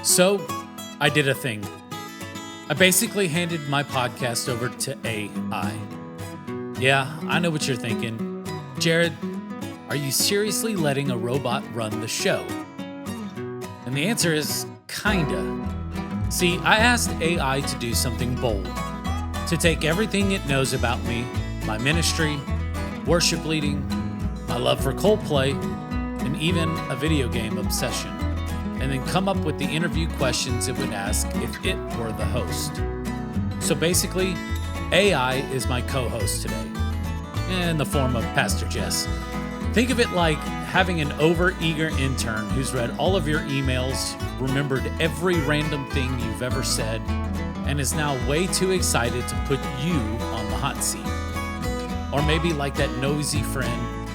So, I did a thing. I basically handed my podcast over to AI. Yeah, I know what you're thinking. Jared, are you seriously letting a robot run the show? And the answer is kinda. See, I asked AI to do something bold. To take everything it knows about me, my ministry, worship leading, my love for Coldplay, and even a video game obsession, and then come up with the interview questions it would ask if it were the host. So basically, AI is my co-host today, in the form of Pastor Jess. Think of it like having an over-eager intern who's read all of your emails, remembered every random thing you've ever said, and is now way too excited to put you on the hot seat. Or maybe like that nosy friend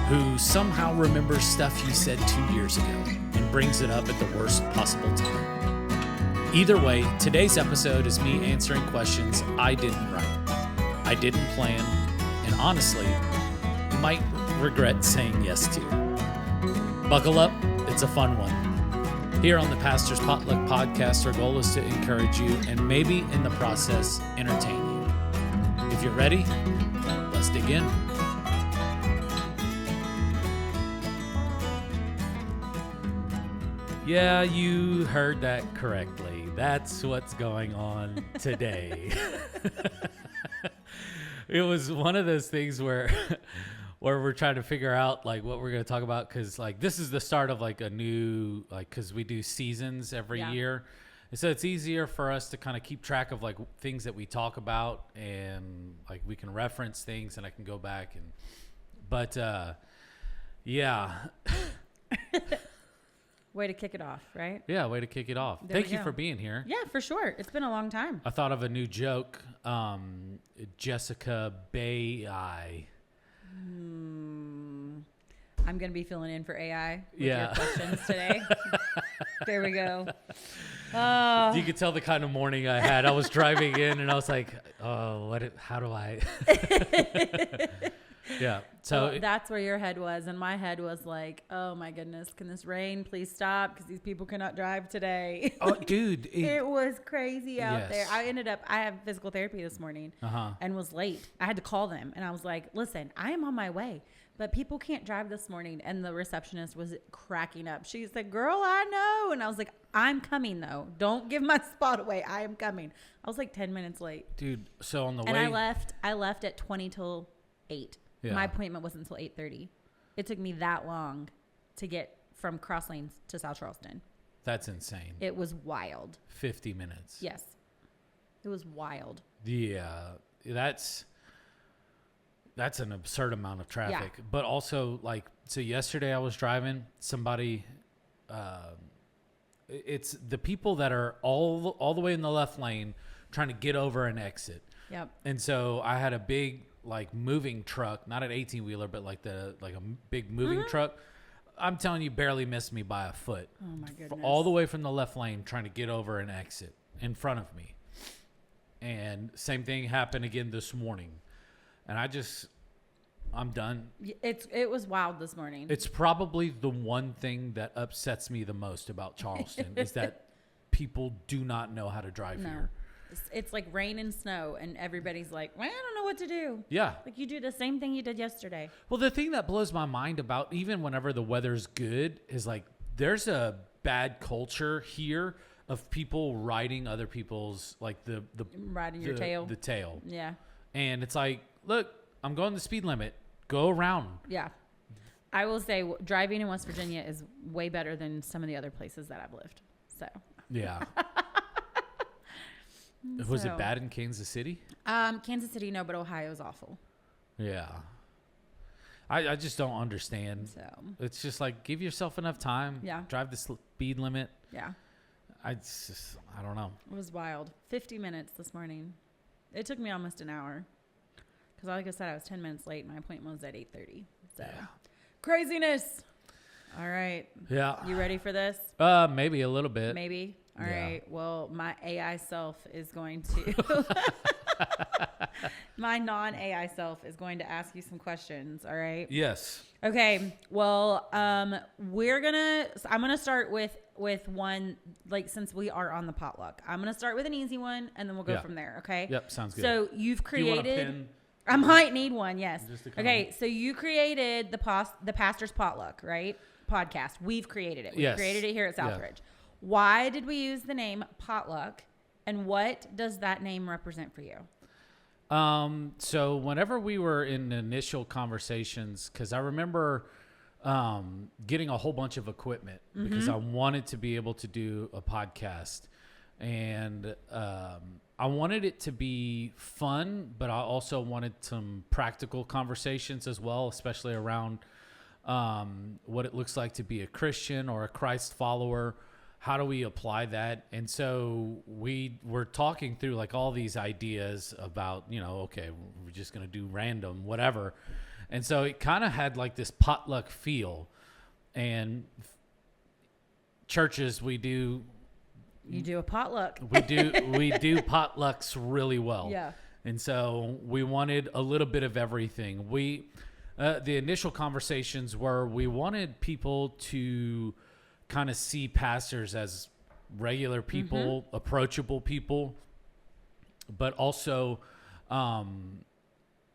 who somehow remembers stuff you said 2 years ago and brings it up at the worst possible time. Either way, today's episode is me answering questions I didn't write, I didn't plan, and honestly, might regret saying yes to. Buckle up, it's a fun one. Here on the Pastor's Potluck podcast, our goal is to encourage you and maybe in the process, entertain you. If you're ready, let's dig in. Yeah, you heard that correctly. That's what's going on today. It was one of those things where we're trying to figure out like what we're going to talk about, because like this is the start of like a new, like, because we do seasons every year, and so it's easier for us to kind of keep track of like things that we talk about, and like we can reference things and I can go back and yeah. Way to kick it off, right? Yeah, way to kick it off. There Thank you for being here. Yeah, for sure. It's been a long time. I thought of a new joke. Jessica Bay. I'm going to be filling in for AI with your questions today. There we go. You could tell the kind of morning I had. I was driving in and I was like, oh, how do I? Yeah. So that's where your head was. And my head was like, oh my goodness, can this rain please stop? Because these people cannot drive today. Oh, dude. It was crazy out there. I have physical therapy this morning and was late. I had to call them and I was like, listen, I am on my way, but people can't drive this morning. And the receptionist was cracking up. She said, girl, I know. And I was like, I'm coming though. Don't give my spot away. I am coming. I was like 10 minutes late. Dude, so on the way. And I left at 20 till 8. Yeah. My appointment wasn't until 8:30. It took me that long to get from Cross Lanes to South Charleston. That's insane. It was wild. 50 minutes. Yes. It was wild. Yeah. That's an absurd amount of traffic. Yeah. But also, like, so yesterday I was driving, somebody, it's the people that are all the way in the left lane trying to get over an exit. Yep. And so I had a big, like, moving truck, not an 18-wheeler, but like a big moving truck. I'm telling you, barely missed me by a foot. Oh my goodness. All the way from the left lane trying to get over an exit in front of me. And same thing happened again this morning. And I'm done. It was wild this morning. It's probably the one thing that upsets me the most about Charleston is that people do not know how to drive here. It's like rain and snow, and everybody's like, well, I don't know what to do. Yeah. Like you do the same thing you did yesterday. Well, the thing that blows my mind about even whenever the weather's good is like there's a bad culture here of people riding other people's, like the riding your tail. The tail. Yeah. And it's like, look, I'm going the speed limit. Go around. Yeah. I will say driving in West Virginia is way better than some of the other places that I've lived. So. Yeah. Was it bad in Kansas City? Kansas City, no, but Ohio is awful. Yeah. I just don't understand. So it's just like, give yourself enough time. Yeah. Drive the speed limit. Yeah. I don't know. It was wild. 50 minutes this morning. It took me almost an hour. Because like I said, I was 10 minutes late. My appointment was at 8:30. So craziness. All right. Yeah. You ready for this? Maybe a little bit. Maybe. All right. Well, my AI self is going to My non-AI self is going to ask you some questions. All right. Yes. Okay. Well, I'm gonna start with one, like, since we are on the potluck, I'm gonna start with an easy one, and then we'll go from there. Okay. Yep. Sounds good. So you've created. Do you want a pin? I might need one. Yes. Okay. So you created the pastor's potluck, right? Podcast. We've created it. We created it here at Southridge. Why did we use the name Potluck, and what does that name represent for you? So whenever we were in initial conversations, because I remember getting a whole bunch of equipment because I wanted to be able to do a podcast, and I wanted it to be fun, but I also wanted some practical conversations as well, especially around what it looks like to be a Christian or a Christ follower. How do we apply that? And so we were talking through like all these ideas about, okay, we're just going to do random, whatever. And so it kind of had like this potluck feel. And churches, you do a potluck. we do potlucks really well. Yeah. And so we wanted a little bit of everything. The initial conversations were we wanted people to kind of see pastors as regular people, approachable people, but also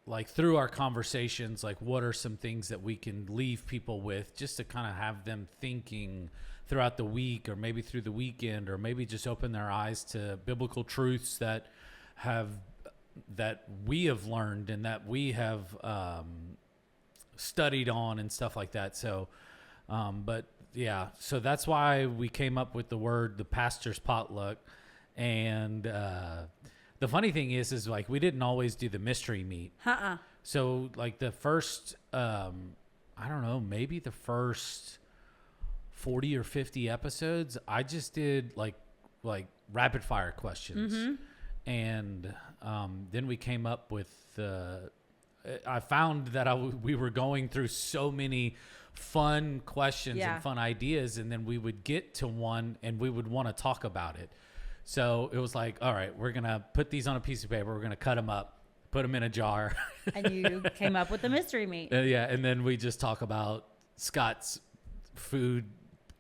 like through our conversations, like what are some things that we can leave people with just to kind of have them thinking throughout the week or maybe through the weekend, or maybe just open their eyes to biblical truths that we have learned and that we have studied on and stuff like that. So, so that's why we came up with the pastor's potluck. And the funny thing is like we didn't always do the mystery meat. So like the first, I don't know, maybe the first 40 or 50 episodes, I just did like rapid fire questions. And then we came up with, I found that we were going through so many fun questions and fun ideas, and then we would get to one and we would want to talk about it. So it was like, all right, we're going to put these on a piece of paper. We're going to cut them up, put them in a jar. And you came up with the mystery meat. And then we just talk about Scott's food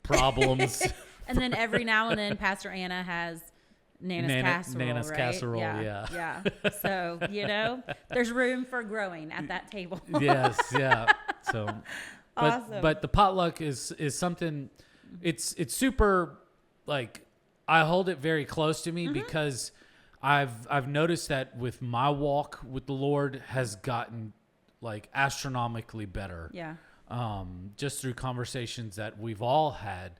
problems. And then every now and then Pastor Anna has Nana's Nana's casserole, yeah. So, there's room for growing at that table. Yes, yeah. So, awesome. But the potluck is something. It's super, like, I hold it very close to me because I've noticed that with my walk with the Lord has gotten like astronomically better. Yeah. Just through conversations that we've all had.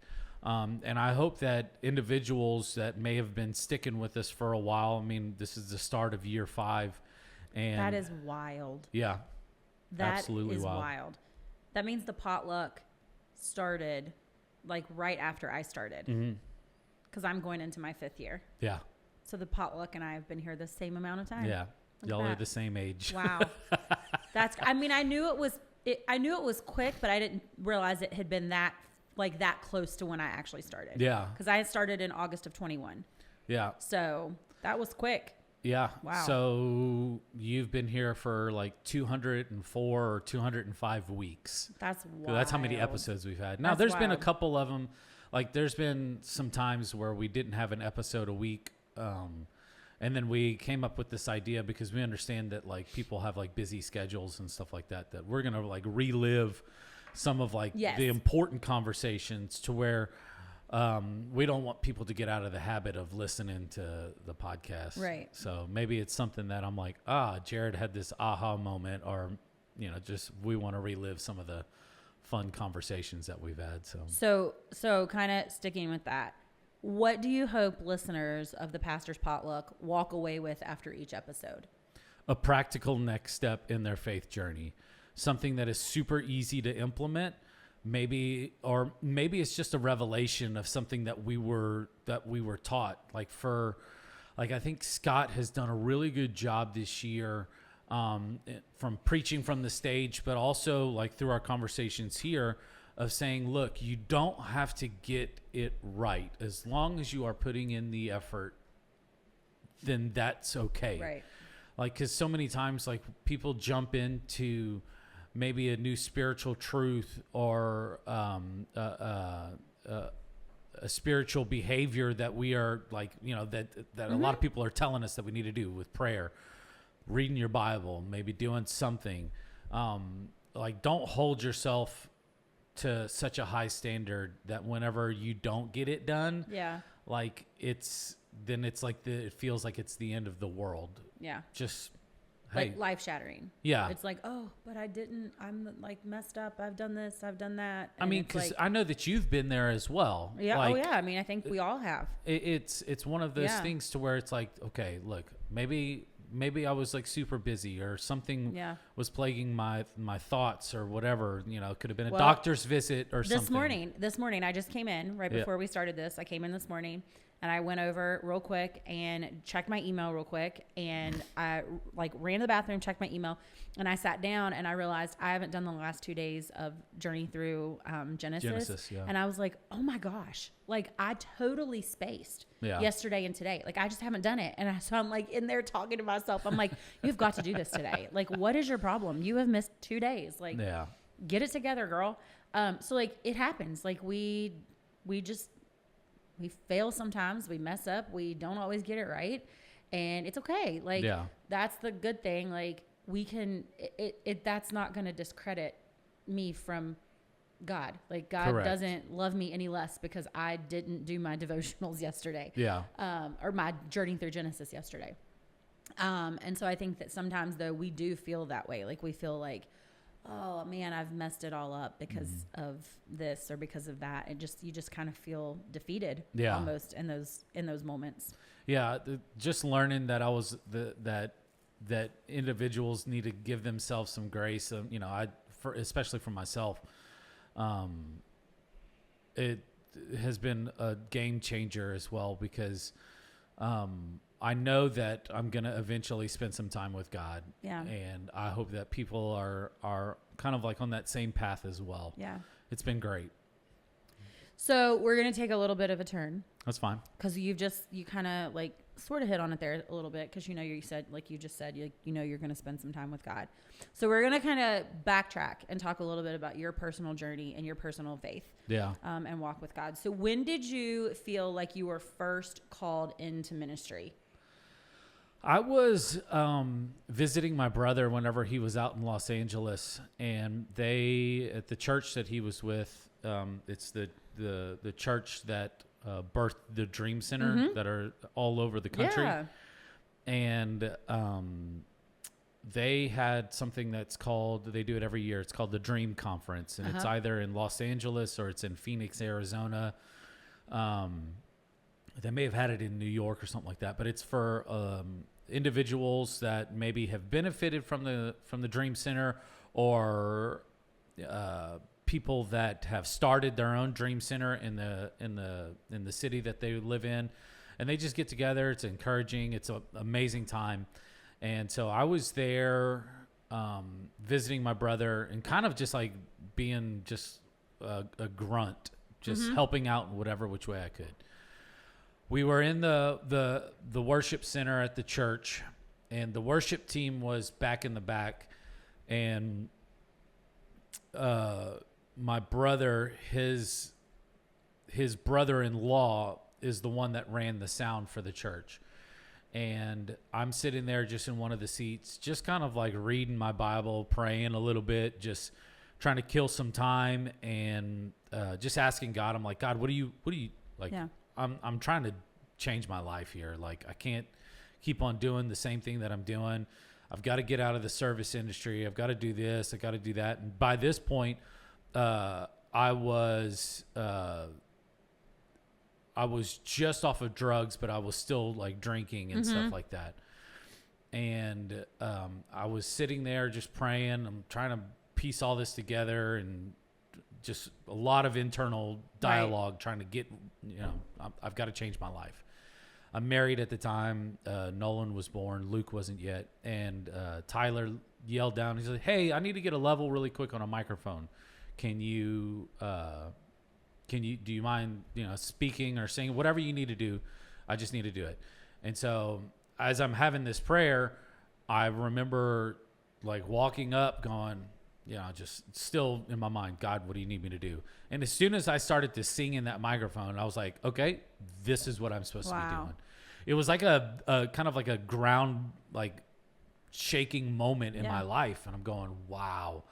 And I hope that individuals that may have been sticking with us for a while, I mean, this is the start of year 5. And that is wild. Yeah. That absolutely is wild. wild. That means the potluck started like right after I started. Because I'm going into my 5th year. Yeah. So the potluck and I have been here the same amount of time. Yeah. Y'all are the same age. Wow. I knew it was quick, but I didn't realize it had been that close to when I actually started. Yeah. Because I started in August of 21. Yeah. So that was quick. Yeah. Wow. So you've been here for like 204 or 205 weeks. That's wild. So that's how many episodes we've had. Now, there's been a couple of them. Like there's been some times where we didn't have an episode a week. And then we came up with this idea because we understand that like people have like busy schedules and stuff like that, that we're going to like relive some of like the important conversations to where we don't want people to get out of the habit of listening to the podcast. Right. So maybe it's something that I'm like, Jared had this aha moment, or, just we want to relive some of the fun conversations that we've had. So kind of sticking with that, what do you hope listeners of the Pastor's Potluck walk away with after each episode? A practical next step in their faith journey. Something that is super easy to implement, maybe it's just a revelation of something that we were taught. I think Scott has done a really good job this year from preaching from the stage, but also like through our conversations here of saying, look, you don't have to get it right. As long as you are putting in the effort, then that's okay. Right. Like, because so many times, like, people jump into maybe a new spiritual truth or a spiritual behavior that we are like, that a lot of people are telling us that we need to do with prayer, reading your Bible, maybe doing something. Like, don't hold yourself to such a high standard that whenever you don't get it done, like it feels like it's the end of the world. Yeah. Just like life shattering. Yeah. It's like, oh, but I'm like messed up. I've done this. I've done that. And I mean, because I know that you've been there as well. Yeah. Like, oh yeah. I mean, I think we all have. It's one of those things to where it's like, okay, look, maybe I was like super busy or something was plaguing my thoughts or whatever, it could have been a doctor's visit or something. This morning, I just came in right before we started this. I came in this morning and I went over real quick and checked my email real quick. And I like ran to the bathroom, checked my email, and I sat down and I realized I haven't done the last 2 days of Journey Through Genesis. And I was like, oh my gosh, like I totally spaced yesterday and today. Like I just haven't done it. And so I'm like in there talking to myself. I'm like, you've got to do this today. Like, what is your problem? You have missed 2 days. Like, get it together, girl. So like it happens. Like we fail sometimes. We mess up. We don't always get it right. And it's okay. Like that's the good thing. Like we can, that's not going to discredit me from God. Like God doesn't love me any less because I didn't do my devotionals yesterday. Or my Journey Through Genesis yesterday. And so I think that sometimes though we do feel that way. Like we feel like, oh man, I've messed it all up because of this or because of that. And you just kind of feel defeated almost in those moments. Yeah. Just learning that that individuals need to give themselves some grace. Especially for myself, it has been a game changer as well because, I know that I'm going to eventually spend some time with God. Yeah. And I hope that people are kind of like on that same path as well. Yeah. It's been great. So we're going to take a little bit of a turn. That's fine. Because you kind of like sort of hit on it there a little bit because you said, like you just said, you're going to spend some time with God. So we're going to kind of backtrack and talk a little bit about your personal journey and your personal faith. Yeah. And walk with God. So when did you feel like you were first called into ministry? I was visiting my brother whenever he was out in Los Angeles, and at the church that he was with, it's the church that birthed the Dream Center that are all over the country. Yeah. And they had something they do it every year. It's called the Dream Conference, and it's either in Los Angeles or it's in Phoenix, Arizona. They may have had it in New York or something like that, but it's for individuals that maybe have benefited from the Dream Center or people that have started their own Dream Center in the city that they live in, and they just get together. It's encouraging. It's an amazing time, and so I was there visiting my brother and kind of just like being just a grunt, just helping out in whatever which way I could. We were in the worship center at the church, and the worship team was back in the back, and my brother, his brother-in-law is the one that ran the sound for the church. And I'm sitting there just in one of the seats, just kind of like reading my Bible, praying a little bit, just trying to kill some time, and just asking God. I'm like, God, what do you like? Yeah. I'm trying to change my life here. Like, I can't keep on doing the same thing that I'm doing. I've got to get out of the service industry. I've got to do this. I've got to do that. And by this point, I was just off of drugs, but I was still like drinking and stuff like that. And I was sitting there just praying. I'm trying to piece all this together, and just a lot of internal dialogue, trying to get, I've got to change my life. I'm married at the time. Nolan was born. Luke wasn't yet. And Tyler yelled down. He said, "Hey, I need to get a level really quick on a microphone. Do you mind, speaking or singing, whatever you need to do? I just need to do it." And so as I'm having this prayer, I remember like walking up going, just still in my mind, God, what do you need me to do? And as soon as I started to sing in that microphone, I was like, okay, this is what I'm supposed to be doing. It was like a kind of like a ground, like shaking moment in my life. And I'm going, wow.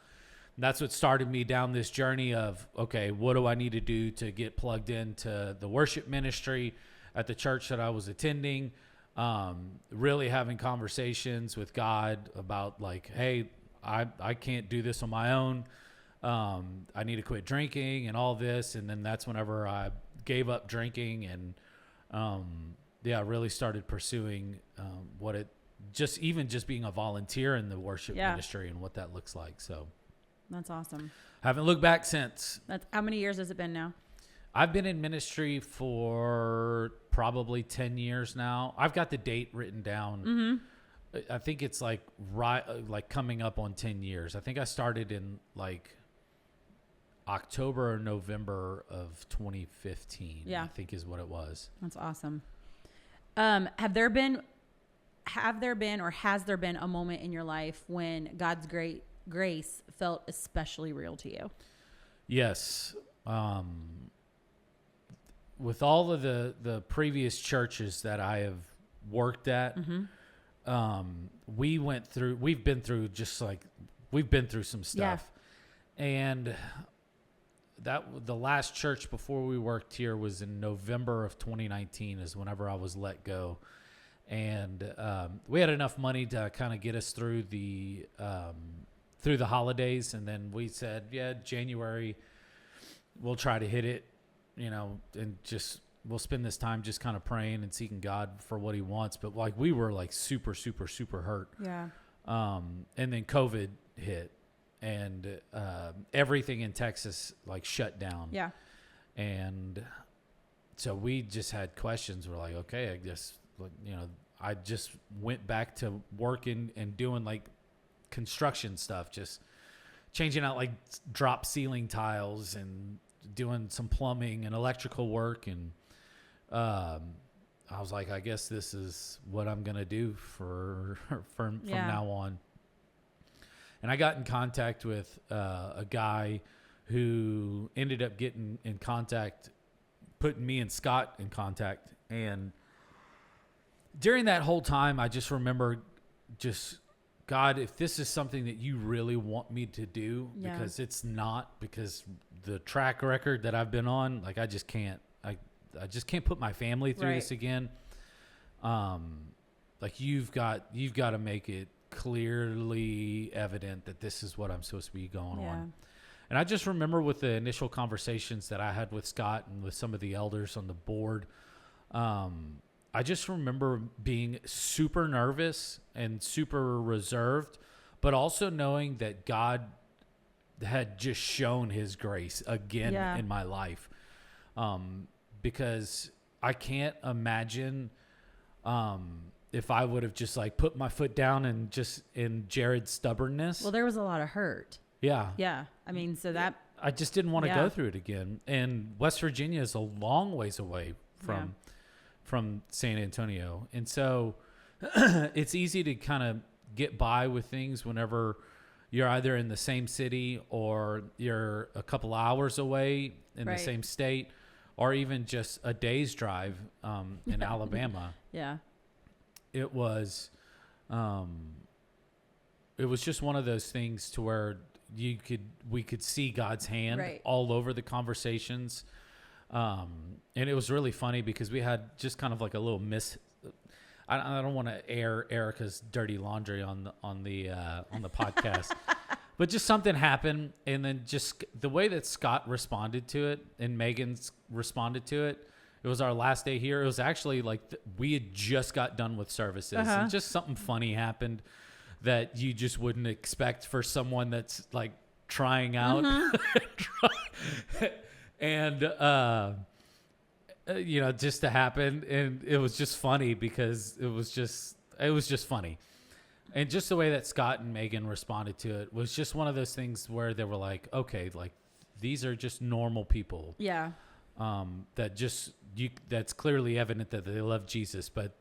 And that's what started me down this journey of, okay, what do I need to do to get plugged into the worship ministry at the church that I was attending? Really having conversations with God about like, hey, I can't do this on my own. I need to quit drinking and all this. And then that's whenever I gave up drinking and, really started pursuing, just being a volunteer in the worship ministry and what that looks like. So that's awesome. Haven't looked back since. How many years has it been now? I've been in ministry for probably 10 years now. I've got the date written down. Mm-hmm. I think it's like coming up on 10 years. I think I started in like October or November of 2015. Yeah. I think is what it was. That's awesome. Has there been or has there been a moment in your life when God's great grace felt especially real to you? Yes. With all of the previous churches that I have worked at, we've been through some stuff. Yeah. And the last church before we worked here was in November of 2019 is whenever I was let go. And we had enough money to kind of get us through the holidays. And then we said, January, we'll try to hit it, and just we'll spend this time just kind of praying and seeking God for what he wants. But like we were like super, super, super hurt. Yeah. And then COVID hit and everything in Texas like shut down. Yeah. And so we just had questions. We're like, okay, I guess, I just went back to working and doing like construction stuff, just changing out like drop ceiling tiles and doing some plumbing and electrical work. And I was like, I guess this is what I'm going to do from now on. And I got in contact with a guy who ended up getting in contact, putting me and Scott in contact. And during that whole time, I just remember God, if this is something that you really want me to do, because it's not, because the track record that I've been on, like I just can't put my family through this again. Like you've got to make it clearly evident that this is what I'm supposed to be going on. And I just remember with the initial conversations that I had with Scott and with some of the elders on the board, I just remember being super nervous and super reserved, but also knowing that God had just shown his grace again in my life. Because I can't imagine if I would have just like put my foot down and just in Jared's stubbornness. Well, there was a lot of hurt. Yeah. Yeah. I mean, so that I just didn't want to go through it again. And West Virginia is a long ways away from San Antonio. And so it's easy to kind of get by with things whenever you're either in the same city or you're a couple hours away in the same state, or even just a day's drive in Alabama. Yeah. It was just one of those things to where we could see God's hand all over the conversations. And it was really funny because we had just kind of like a little I don't want to air Erica's dirty laundry on the podcast, but just something happened. And then just the way that Scott responded to it and Megan's responded to it, it was our last day here. It was actually like we had just got done with services and just something funny happened that you just wouldn't expect for someone that's like trying out. And, just to happen. And it was just funny because it was just funny. And just the way that Scott and Megan responded to it was just one of those things where they were like, okay, like these are just normal people. Yeah. That's clearly evident that they love Jesus, but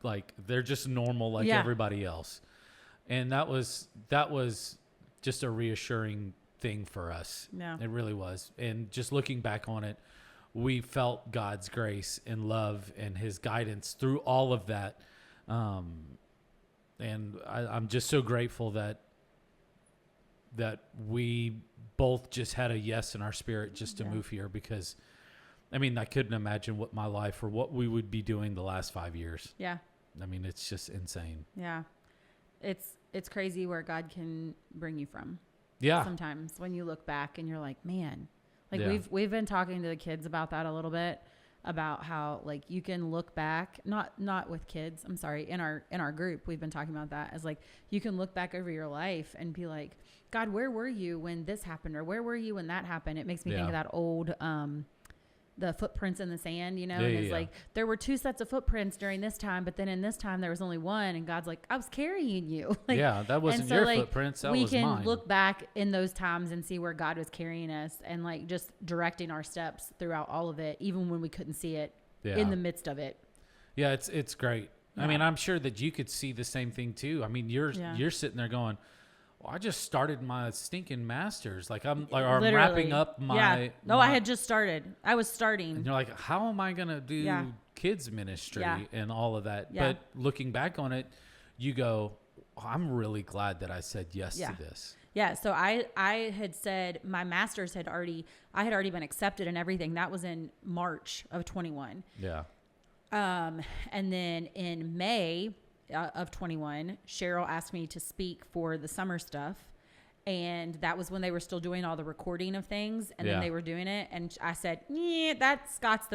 like, they're just normal like everybody else. And that was just a reassuring thing for us. Yeah. It really was. And just looking back on it, we felt God's grace and love and his guidance through all of that. And I'm just so grateful that we both just had a yes in our spirit just to move here, because I mean, I couldn't imagine what my life or what we would be doing the last 5 years. Yeah. I mean, it's just insane. Yeah. It's crazy where God can bring you from. Yeah. Sometimes when you look back and you're like, man, like we've been talking to the kids about that a little bit, about how like you can look back, not with kids, I'm sorry, in our group, we've been talking about that as like, you can look back over your life and be like, God, where were you when this happened? Or where were you when that happened? It makes me think of that old, the footprints in the sand, you know, and it's like, there were 2 sets of footprints during this time, but then in this time there was only one, and God's like, I was carrying you. Like, that wasn't your footprints, that was mine. We can look back in those times and see where God was carrying us and like just directing our steps throughout all of it, even when we couldn't see it in the midst of it. Yeah, it's great. I mean, I'm sure that you could see the same thing too. I mean, you're sitting there going, well, I just started my stinking master's. Like I'm wrapping up my. No, I had just started. I was starting. And you're like, how am I going to do kids ministry and all of that? Yeah. But looking back on it, you go, I'm really glad that I said yes to this. Yeah. So I had said my master's I had already been accepted and everything. That was in March of 21. Yeah. And then in May of 21, Cheryl asked me to speak for the summer stuff. And that was when they were still doing all the recording of things. And then they were doing it. And I said, that's Scott's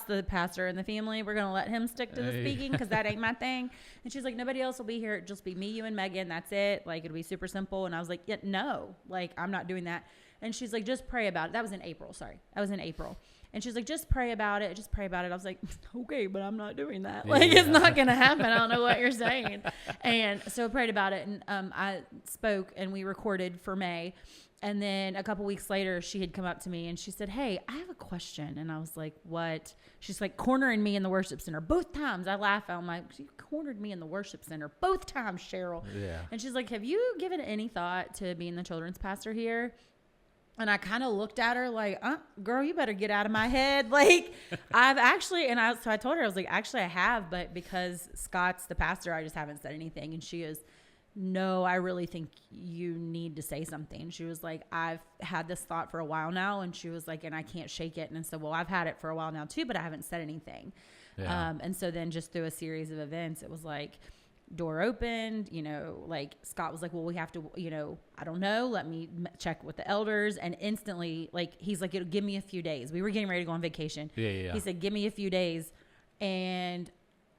the pastor in the family. We're going to let him stick to the speaking because that ain't my thing. And she's like, nobody else will be here. It'll just be me, you, and Megan. That's it. Like, it'll be super simple. And I was like, no, like, I'm not doing that. And she's like, just pray about it. That was in April. Sorry. That was in April. And she's like, just pray about it. Just pray about it. I was like, okay, but I'm not doing that. Like, it's not going to happen. I don't know what you're saying. And so I prayed about it. And I spoke and we recorded for May. And then a couple weeks later, she had come up to me and she said, hey, I have a question. And I was like, what? She's like, cornering me in the worship center. Both times I laugh. I'm like, you cornered me in the worship center. Both times, Cheryl. Yeah. And she's like, have you given any thought to being the children's pastor here? And I kind of looked at her like, girl, you better get out of my head. Like, I've actually, so I told her, I was like, actually I have, but because Scott's the pastor, I just haven't said anything. And she is, no, I really think you need to say something. She was like, I've had this thought for a while now. And she was like, and I can't shake it. And I said, well, I've had it for a while now too, but I haven't said anything. Yeah. And so then just through a series of events, it was like, door opened, you know, like Scott was like, well, we have to, you know, I don't know, let me check with the elders. And instantly, like, he's like, it'll give me a few days. We were getting ready to go on vacation. Yeah. He said, give me a few days. And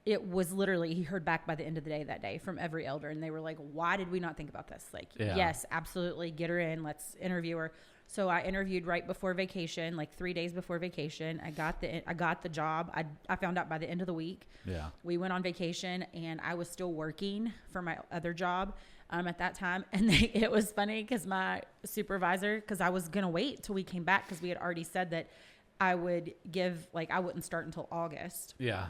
it was literally, he heard back by the end of the day that day from every elder. And they were like, why did we not think about this? Like, yes, absolutely. Get her in. Let's interview her. So I interviewed right before vacation, like 3 days before vacation. I got the job. I found out by the end of the week. Yeah. We went on vacation and I was still working for my other job at that time. And it was funny because my supervisor, because I was going to wait till we came back because we had already said that I would I wouldn't start until August. Yeah.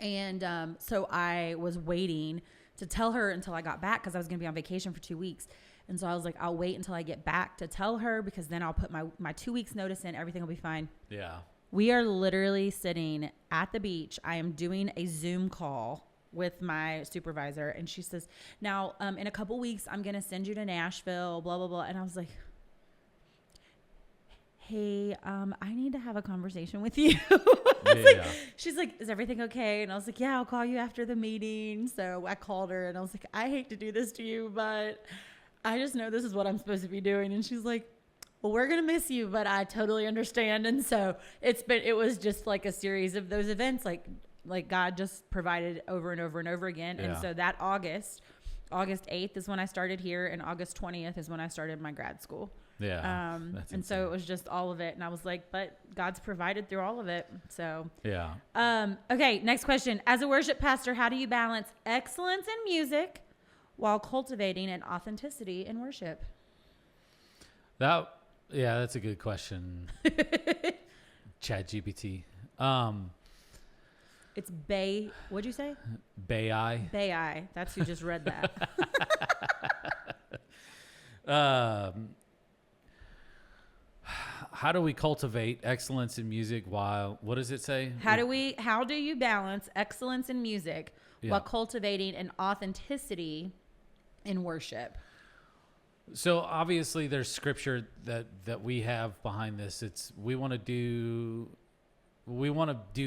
And so I was waiting to tell her until I got back because I was going to be on vacation for 2 weeks. And so I was like, I'll wait until I get back to tell her because then I'll put my 2 weeks notice in. Everything will be fine. Yeah. We are literally sitting at the beach. I am doing a Zoom call with my supervisor. And she says, now, in a couple weeks, I'm going to send you to Nashville, blah, blah, blah. And I was like, hey, I need to have a conversation with you. She's like, is everything okay? And I was like, yeah, I'll call you after the meeting. So I called her and I was like, I hate to do this to you, but I just know this is what I'm supposed to be doing. And she's like, well, we're going to miss you, but I totally understand. And so it was just like a series of those events. Like God just provided over and over and over again. Yeah. And so that August 8th is when I started here. And August 20th is when I started my grad school. Yeah. And so it was just all of it. And I was like, but God's provided through all of it. So, yeah. Okay. Next question. As a worship pastor, how do you balance excellence in music while cultivating an authenticity in worship? That's a good question. ChatGPT. It's Bay. What'd you say? Bay-I. Bay-I. That's who just read that. How do we cultivate excellence in music while, what does it say? How do you balance excellence in music while cultivating an authenticity in worship? So obviously there's scripture that we have behind this. We want to do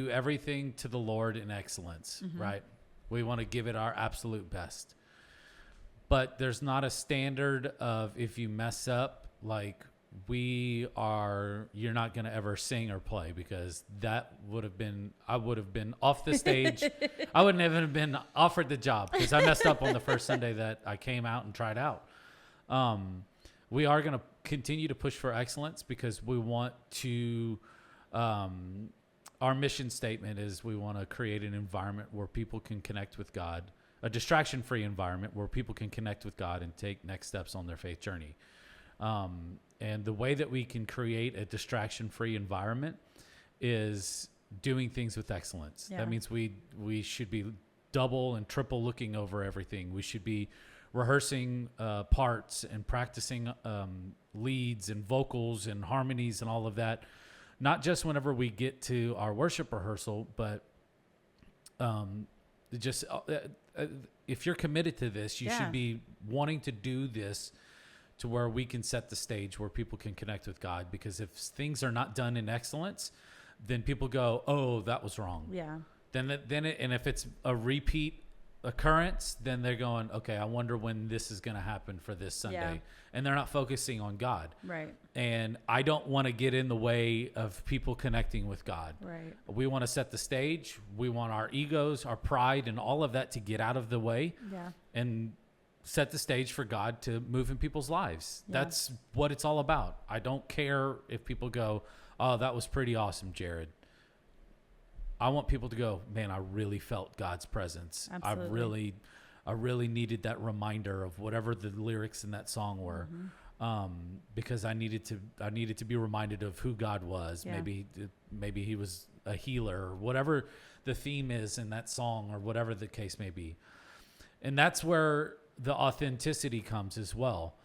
everything to the Lord in excellence, right? We want to give it our absolute best. But there's not a standard of, if you mess up, like you're not going to ever sing or play, because I would have been off the stage. I wouldn't have been offered the job because I messed up on the first Sunday that I came out and tried out. We are going to continue to push for excellence because we want to, our mission statement is we want to create an environment where people can connect with God, a distraction-free environment where people can connect with God and take next steps on their faith journey. And the way that we can create a distraction-free environment is doing things with excellence. Yeah. That means we should be double and triple looking over everything. We should be rehearsing parts and practicing leads and vocals and harmonies and all of that. Not just whenever we get to our worship rehearsal, but if you're committed to this, you should be wanting to do this to where we can set the stage where people can connect with God. Because if things are not done in excellence, then people go, "Oh, that was wrong." Yeah. And if it's a repeat occurrence, then they're going, "Okay, I wonder when this is going to happen for this Sunday." Yeah. And they're not focusing on God. Right. And I don't want to get in the way of people connecting with God. Right. We want to set the stage. We want our egos, our pride, and all of that to get out of the way. Yeah. And set the stage for God to move in people's lives. Yeah. That's what it's all about. I don't care if people go, "Oh, that was pretty awesome, Jared." I want people to go, "Man, I really felt God's presence. Absolutely. I really needed that reminder of whatever the lyrics in that song were." Because I needed to be reminded of who God was. Yeah. Maybe he was a healer, or whatever the theme is in that song, or whatever the case may be. And that's where the authenticity comes as well.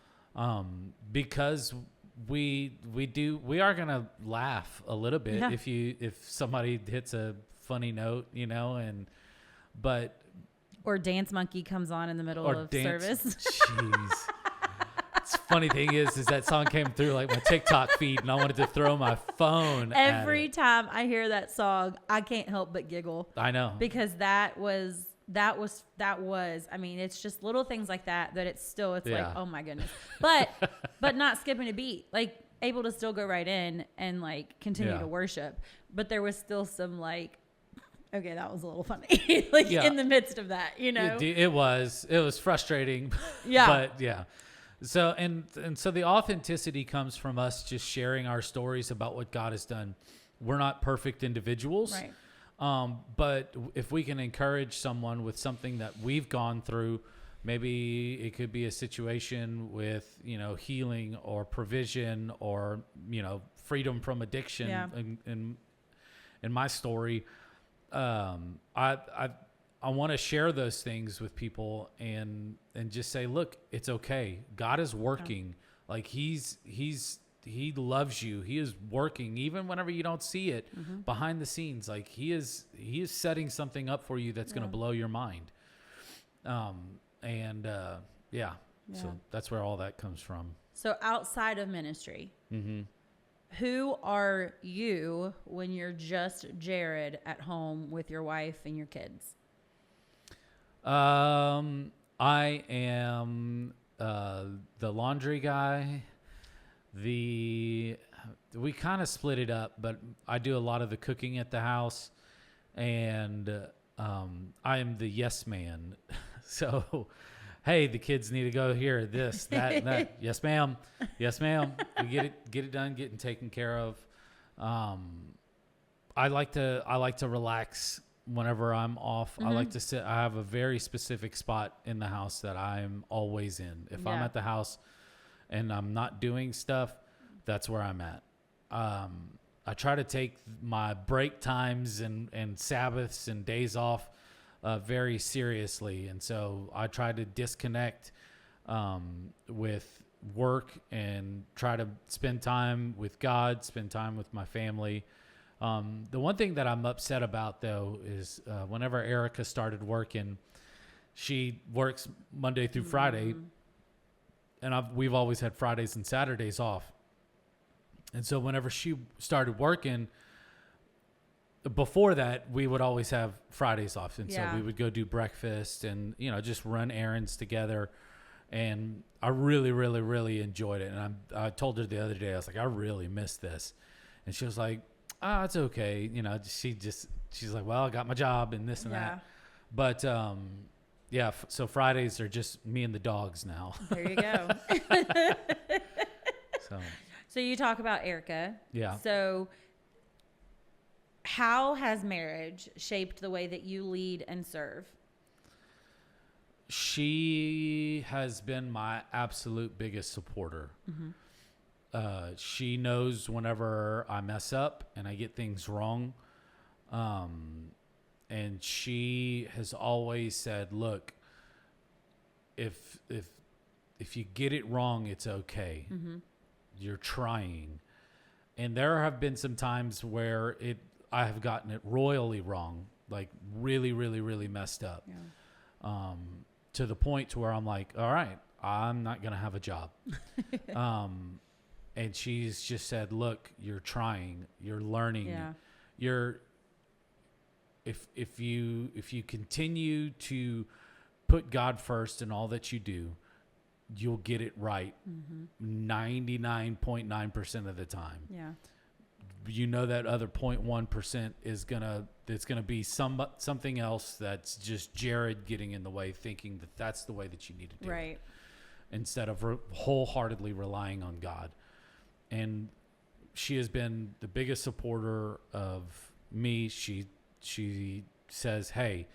Because we are going to laugh a little bit if somebody hits a funny note, or Dance Monkey comes on in the middle of service. Jeez. Funny thing is that song came through like my TikTok feed, and I wanted to throw my phone every time I hear that song. I can't help but giggle. I know, because that was. I mean, it's just little things like that it's like, oh my goodness, but not skipping a beat, like able to still go right in and like continue to worship. But there was still some like, okay, that was a little funny, in the midst of that, It was frustrating. Yeah. But yeah. So, and so the authenticity comes from us just sharing our stories about what God has done. We're not perfect individuals. Right. But if we can encourage someone with something that we've gone through, maybe it could be a situation with, healing or provision or, freedom from addiction. Yeah. In my story, I want to share those things with people and just say, look, it's okay. God is working. Yeah. Like He loves you. He is working even whenever you don't see it behind the scenes. Like he is setting something up for you that's going to blow your mind. So that's where all that comes from. So outside of ministry, who are you when you're just Jared at home with your wife and your kids? I am the laundry guy. We kind of split it up, but I do a lot of the cooking at the house, and I am the yes man. So, hey, the kids need to go here, this, that, and that. Yes, ma'am. Yes, ma'am. We get it done, getting taken care of. I like to relax whenever I'm off. I like to sit. I have a very specific spot in the house that I'm always in. If I'm at the house and I'm not doing stuff, that's where I'm at. I try to take my break times and Sabbaths and days off very seriously. And so I try to disconnect with work and try to spend time with God, spend time with my family. The one thing that I'm upset about, though, is whenever Erica started working, she works Monday through Friday, and we've always had Fridays and Saturdays off. And so whenever she started working, before that, we would always have Fridays off. And so we would go do breakfast and, just run errands together. And I really, really, really enjoyed it. And I told her the other day, I was like, I really miss this. And she was like, it's okay. She's like, well, I got my job and this and that. But, so Fridays are just me and the dogs now. There you go. So you talk about Erica. Yeah. So how has marriage shaped the way that you lead and serve? She has been my absolute biggest supporter. She knows whenever I mess up and I get things wrong. And she has always said, look, if you get it wrong, it's okay. You're trying. And there have been some times where I have gotten it royally wrong, like really, really, really messed up. To the point to where I'm like, all right, I'm not going to have a job. And she's just said, look, you're trying, you're learning. If you continue to put God first in all that you do, you'll get it right 99.9% of the time. That other 0.1% is it's gonna be something else that's just Jared getting in the way, thinking that that's the way that you need to do it, instead of wholeheartedly relying on God. And she has been the biggest supporter of me. She says, hey,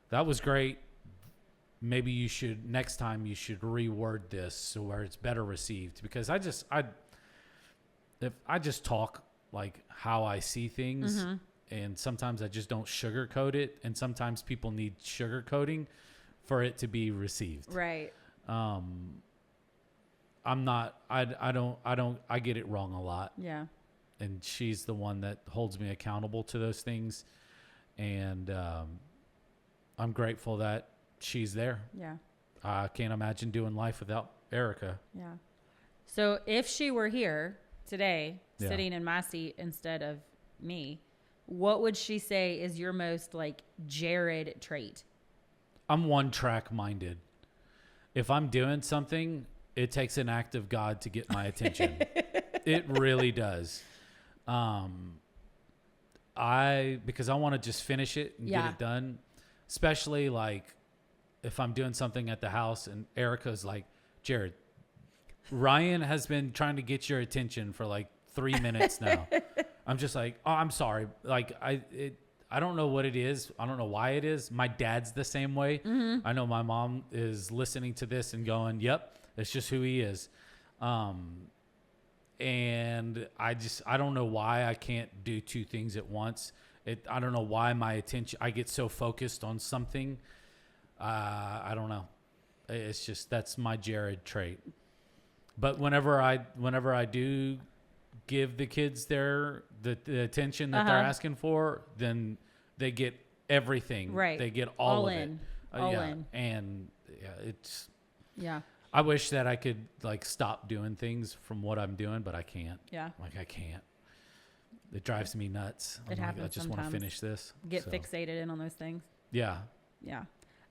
that was great. Maybe next time you should reword this so where it's better received, because if I just talk like how I see things, and sometimes I just don't sugarcoat it, and sometimes people need sugarcoating for it to be received. Right. I get it wrong a lot. Yeah. And she's the one that holds me accountable to those things. And I'm grateful that she's there. Yeah. I can't imagine doing life without Erica. Yeah. So if she were here today, sitting in my seat instead of me, what would she say is your most Jared trait? I'm one track minded. If I'm doing something, it takes an act of God to get my attention. It really does. Because I want to just finish it and get it done, especially if I'm doing something at the house and Erica's like, Jared, Ryan has been trying to get your attention for 3 minutes now. I'm just like, oh, I'm sorry. I don't know what it is. I don't know why it is. My dad's the same way. I know my mom is listening to this and going, yep, it's just who he is. And I don't know why I can't do two things at once. I don't know why I get so focused on something. I don't know. It's just, that's my Jared trait. But whenever I do give the kids the attention that they're asking for, then they get everything. Right. They get all of it. All in. And it's. Yeah. I wish that I could stop doing things from what I'm doing, but I can't. Yeah. I can't. It drives me nuts. It happens. I just want to finish this. Get fixated in on those things. Yeah. Yeah.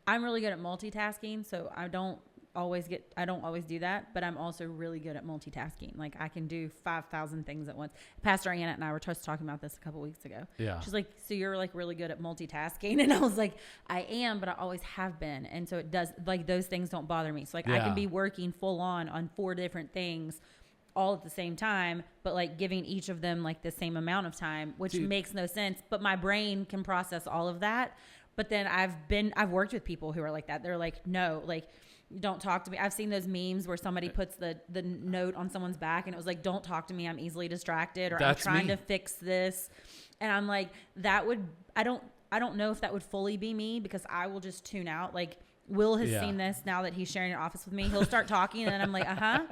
I'm really good at multitasking, so I don't always do that, but I'm also really good at multitasking. I can do 5,000 things at once. Pastor Anna and I were just talking about this a couple weeks ago. Yeah. She's like, so you're really good at multitasking? And I was like, I am, but I always have been. And so it does, those things don't bother me. So I can be working full on 4 different things all at the same time, but giving each of them the same amount of time, which makes no sense. But my brain can process all of that. But then I've worked with people who are like that. They're like, no, Don't talk to me. I've seen those memes where somebody puts the note on someone's back and it was like, don't talk to me. I'm easily distracted, or I'm trying to fix this. And I'm like, I don't know if that would fully be me, because I will just tune out. Like, Will has seen this now that he's sharing an office with me. He'll start talking and then I'm like, and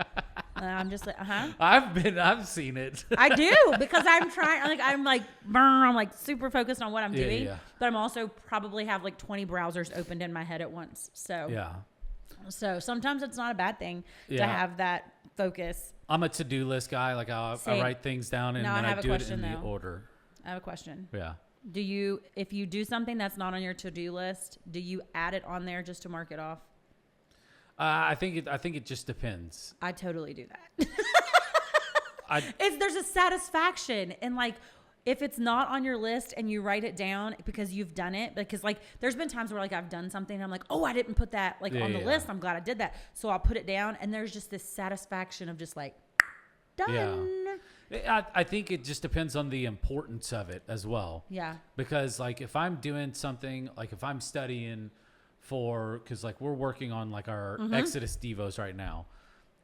I'm just like, I've seen it. I do, because I'm trying, I'm like super focused on what I'm doing, but I'm also probably have like 20 browsers opened in my head at once. So sometimes it's not a bad thing to have that focus. I'm a to-do list guy. Like I write things down and then I do it in the order. I have a question. Yeah. If you do something that's not on your to-do list, do you add it on there just to mark it off? I think it just depends. I totally do that. There's a satisfaction in, like, if it's not on your list and you write it down because you've done it, because like there's been times where like I've done something and I'm like, oh, I didn't put that on the list. I'm glad I did that. So I'll put it down, and there's just this satisfaction of just like, done. Yeah. I think it just depends on the importance of it as well. Yeah. Because like if I'm doing something, like if I'm studying because like we're working on like our Exodus Devos right now,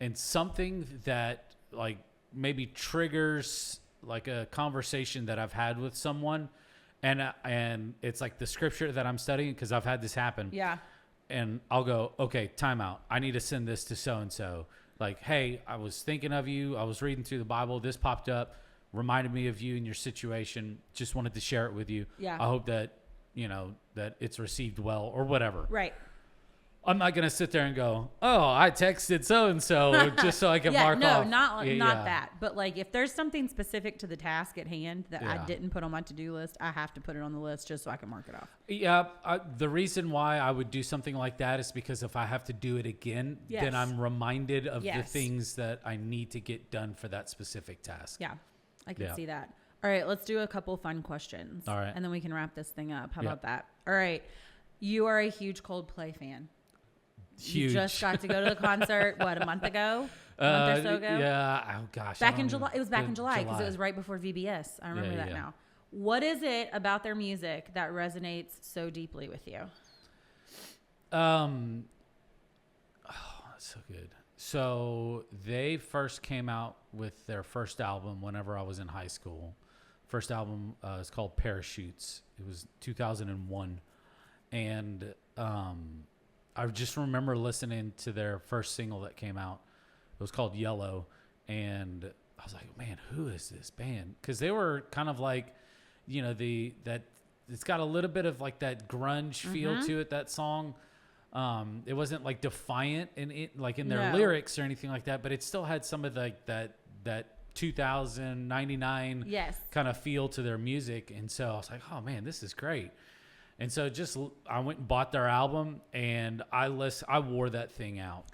and something that like maybe triggers like a conversation that I've had with someone, and it's like the scripture that I'm studying, because I've had this happen. Yeah. And I'll go, okay, time out. I need to send this to so-and-so. Like, hey, I was thinking of you. I was reading through the Bible. This popped up, reminded me of you and your situation. Just wanted to share it with you. Yeah. I hope that, that it's received well or whatever. Right. I'm not going to sit there and go, oh, I texted so-and-so just so I can mark off. Not that. But like if there's something specific to the task at hand that I didn't put on my to-do list, I have to put it on the list just so I can mark it off. Yeah. The reason why I would do something like that is because if I have to do it again, then I'm reminded of the things that I need to get done for that specific task. Yeah, I can see that. All right, let's do a couple fun questions. All right. And then we can wrap this thing up. How about that? All right. You are a huge Coldplay fan. Huge. You just got to go to the concert, a month ago? A month or so ago? Yeah. Oh, gosh. Back in July. It was back in July because it was right before VBS. I remember that now. What is it about their music that resonates so deeply with you? Oh, that's so good. So they first came out with their first album whenever I was in high school. First album is called Parachutes. It was 2001. And I just remember listening to their first single that came out. It was called Yellow. And I was like, man, who is this band? Because they were kind of like, it's got a little bit of like that grunge feel to it, that song. It wasn't like defiant in their lyrics or anything like that, but it still had some of that 2099 kind of feel to their music. And so I was like, oh man, this is great. And so I went and bought their album, and I wore that thing out.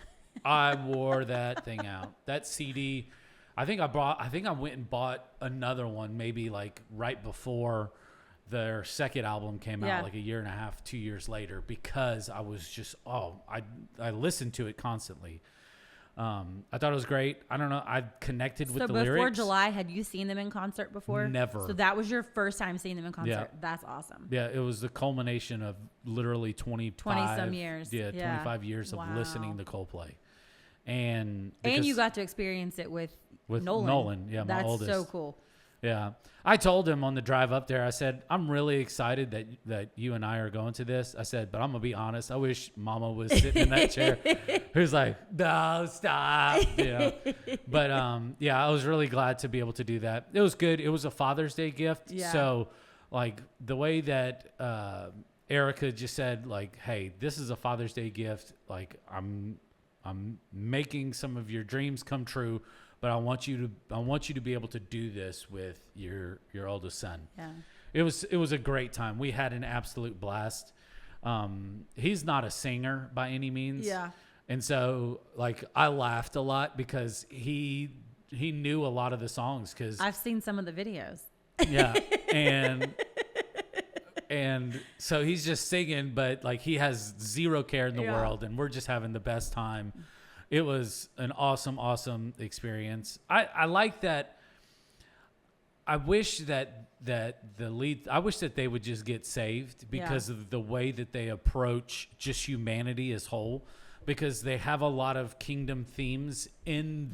That CD, I think I went and bought another one maybe like right before their second album came out, like a year and a half, 2 years later, because I was just, I listened to it constantly. I thought it was great. I don't know. I connected with the lyrics. So before July, had you seen them in concert before? Never. So that was your first time seeing them in concert. Yeah. That's awesome. Yeah, it was the culmination of literally 20 some years. Yeah, 25 years of listening to Coldplay. And you got to experience it with Nolan. Yeah, my oldest. That's so cool. Yeah. I told him on the drive up there, I said, I'm really excited that you and I are going to this. I said, but I'm going to be honest. I wish Mama was sitting in that chair. Who's like, no, stop. But I was really glad to be able to do that. It was good. It was a Father's Day gift. Yeah. So like the way that Erica just said, like, hey, this is a Father's Day gift. Like I'm making some of your dreams come true. But I want you to be able to do this with your oldest son. Yeah. It was a great time. We had an absolute blast. He's not a singer by any means. Yeah. And so like I laughed a lot because he knew a lot of the songs because I've seen some of the videos. Yeah. And so he's just singing, but like he has zero care in the world, and we're just having the best time. It was an awesome, awesome experience. I like that. I wish that they would just get saved because of the way that they approach just humanity as whole. because they have a lot of kingdom themes in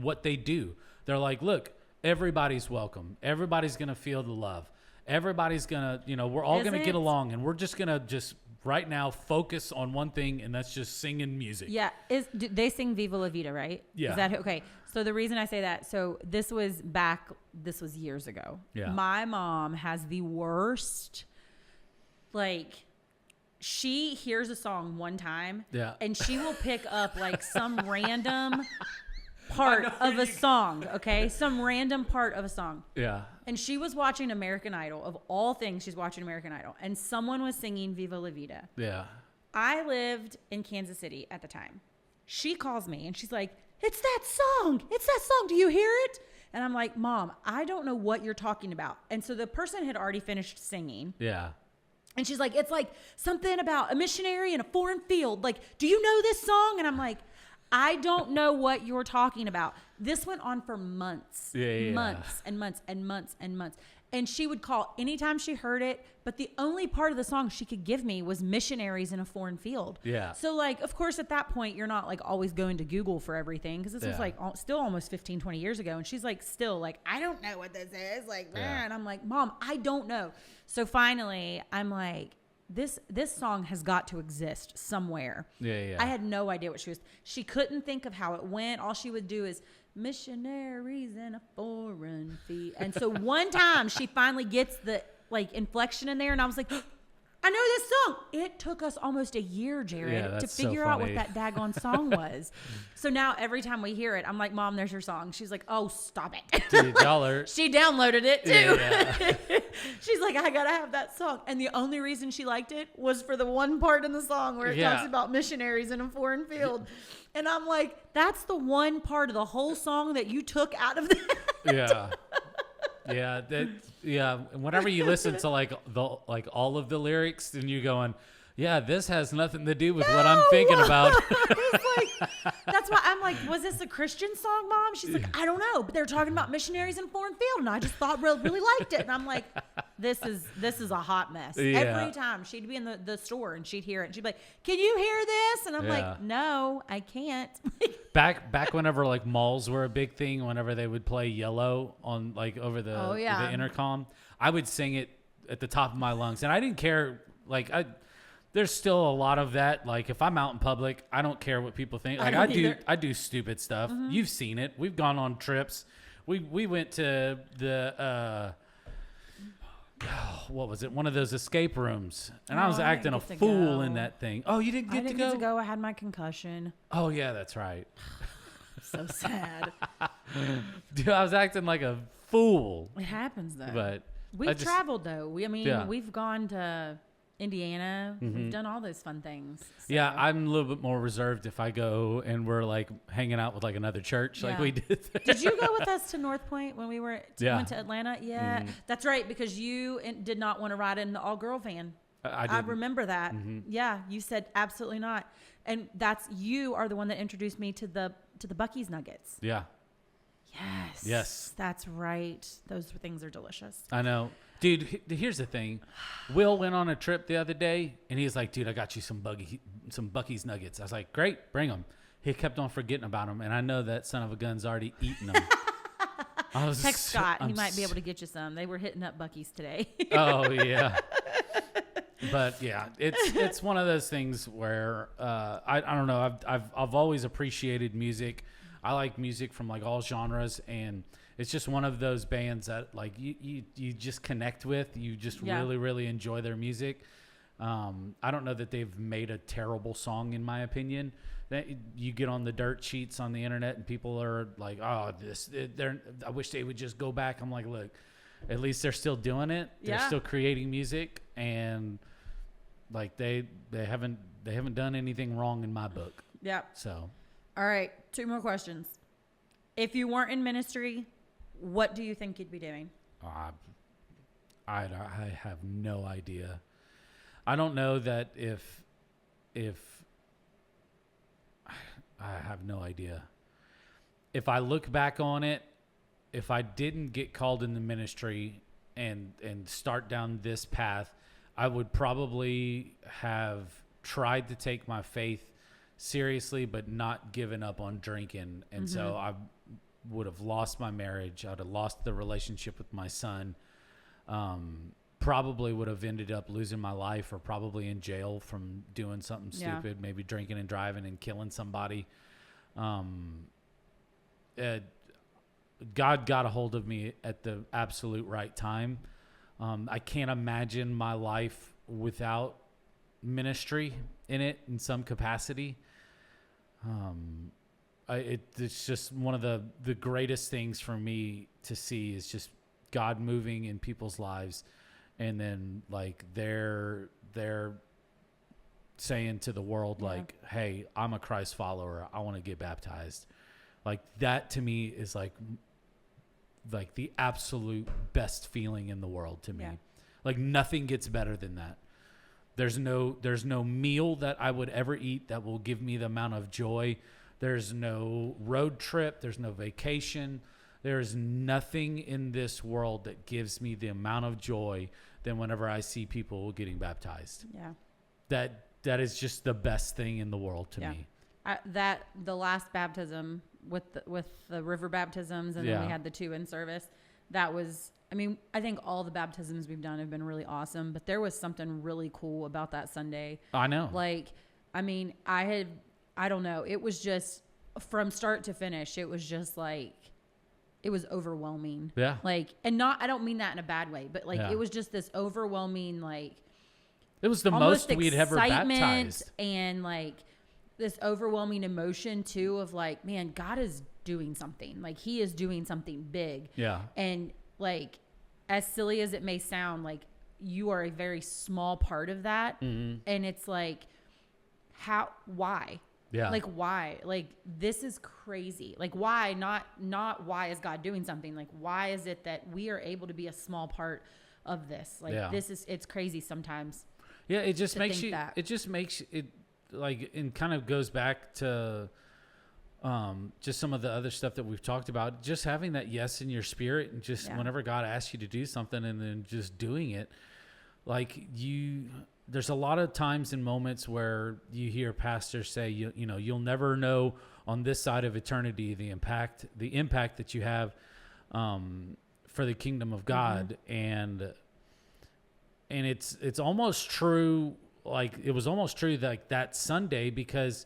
what they do. They're like, look, everybody's welcome. Everybody's going to feel the love. Everybody's going to, we're all going to get along, and we're just going to just right now focus on one thing, and that's just singing music. Yeah. They sing Viva La Vida, right? Yeah. Is that okay? So the reason I say that, so this was years ago. Yeah. My mom has the worst, she hears a song one time, and she will pick up some random part of a song, okay? Some random part of a song. Yeah. And she was watching American Idol. Of all things, she's watching American Idol. And someone was singing Viva La Vida. Yeah. I lived in Kansas City at the time. She calls me and she's like, it's that song. It's that song. Do you hear it? And I'm like, Mom, I don't know what you're talking about. And so the person had already finished singing. Yeah. And she's like, it's something about a missionary in a foreign field. Do you know this song? And I'm like, I don't know what you're talking about. This went on for months. Months and months and months and months. And she would call anytime she heard it, but the only part of the song she could give me was missionaries in a foreign field. Yeah. So, of course, at that point, you're not, always going to Google for everything, because this was, still almost 15, 20 years ago. And she's, still, I don't know what this is. And I'm like, Mom, I don't know. So, finally, I'm like, this song has got to exist somewhere. Yeah. I had no idea what she couldn't think of how it went. All she would do is missionaries in a foreign field. And so one time she finally gets the inflection in there, and I was like, I know this song. It took us almost a year, Jared, to figure out what that daggone song was. So now every time we hear it, I'm like, Mom, there's your song. She's like, oh, stop it. Dude, she downloaded it too. Yeah. She's like, I gotta have that song. And the only reason she liked it was for the one part in the song where it talks about missionaries in a foreign field. And I'm like, that's the one part of the whole song that you took out of that. Yeah. Whenever you listen to all of the lyrics, and you going, yeah, this has nothing to do with what I'm thinking about. That's why I'm like, was this a Christian song, Mom? She's like, I don't know, but they're talking about missionaries in a foreign field, and I just thought really liked it. And I'm like, this is a hot mess. Yeah. Every time she'd be in the store and she'd hear it, and she'd be like, can you hear this? And I'm like, no, I can't. Back whenever malls were a big thing, whenever they would play Yellow on over the intercom, I would sing it at the top of my lungs, and I didn't care. There's still a lot of that. If I'm out in public, I don't care what people think. I do stupid stuff. Mm-hmm. You've seen it. We've gone on trips. We went to the what was it? One of those escape rooms, and I was acting a fool in that thing. Oh, you didn't get to go? I didn't get to go. I had my concussion. Oh yeah, that's right. So sad. Dude, I was acting like a fool. It happens though. But we've traveled though. We've gone to Indiana. Mm-hmm. We've done all those fun things. So. Yeah, I'm a little bit more reserved if I go and we're hanging out with another church like we did there. Did you go with us to North Point when we went to Atlanta? Yeah, that's right, because you did not want to ride in the all-girl van. I remember that. Mm-hmm. Yeah, you said absolutely not. And you are the one that introduced me to the Buc-ee's nuggets. Yeah. Yes. That's right. Those things are delicious. I know. Dude, here's the thing. Will went on a trip the other day, and he's like, dude, I got you some Buc-ee's nuggets. I was like, great, bring them. He kept on forgetting about them, and I know that son of a gun's already eaten them. Text Scott. He might be able to get you some. They were hitting up Buc-ee's today. Oh, yeah. But, yeah, it's one of those things where I don't know. I've always appreciated music. I like music from all genres, and it's just one of those bands that you just connect with. You just really, really enjoy their music. I don't know that they've made a terrible song, in my opinion. That you get on the dirt sheets on the internet and people are like, oh, I wish they would just go back. I'm like, look, at least they're still doing it. They're still creating music, and they haven't done anything wrong in my book. Yeah. So. All right. 2 more questions. If you weren't in ministry, what do you think you'd be doing? I have no idea. I don't know that if I have no idea. If I look back on it, if I didn't get called in the ministry and start down this path, I would probably have tried to take my faith seriously, but not given up on drinking. And so I would have lost my marriage. I'd have lost the relationship with my son. Probably would have ended up losing my life, or probably in jail from doing something stupid, maybe drinking and driving and killing somebody. God got a hold of me at the absolute right time. I can't imagine my life without ministry in it in some capacity. It's just one of the greatest things for me to see is just God moving in people's lives. And then like they're saying to the world, like, hey, I'm a Christ follower. I want to get baptized. Like that to me is like the absolute best feeling in the world to me. Yeah. Like nothing gets better than that. There's no meal that I would ever eat that will give me the amount of joy. There's no road trip. There's no vacation. There's nothing in this world that gives me the amount of joy than whenever I see people getting baptized. Yeah. That is just the best thing in the world to me. The last baptism with the river baptisms, and then we had the 2 in service. That was, I mean, I think all the baptisms we've done have been really awesome, but there was something really cool about that Sunday. I know. Like, I mean, I don't know. It was just from start to finish. It was just like, it was overwhelming. Yeah. Like, and I don't mean that in a bad way, but like, it was just this overwhelming, like, it was the most we'd ever baptized. And like this overwhelming emotion too of like, man, God is doing something. Like he is doing something big. Yeah. And like, as silly as it may sound, like you are a very small part of that. Mm-hmm. And it's like, why? Yeah. Like why? Like this is crazy. Like why? Not why is God doing something? Like why is it that we are able to be a small part of this? Like it's crazy sometimes. Yeah, it just makes it like, and kind of goes back to just some of the other stuff that we've talked about. Just having that yes in your spirit, and just whenever God asks you to do something, and then just doing it. Like there's a lot of times and moments where you hear pastors say, you know, you'll never know on this side of eternity the impact that you have for the kingdom of God. Mm-hmm. And it's almost true. Like it was almost true that Sunday, because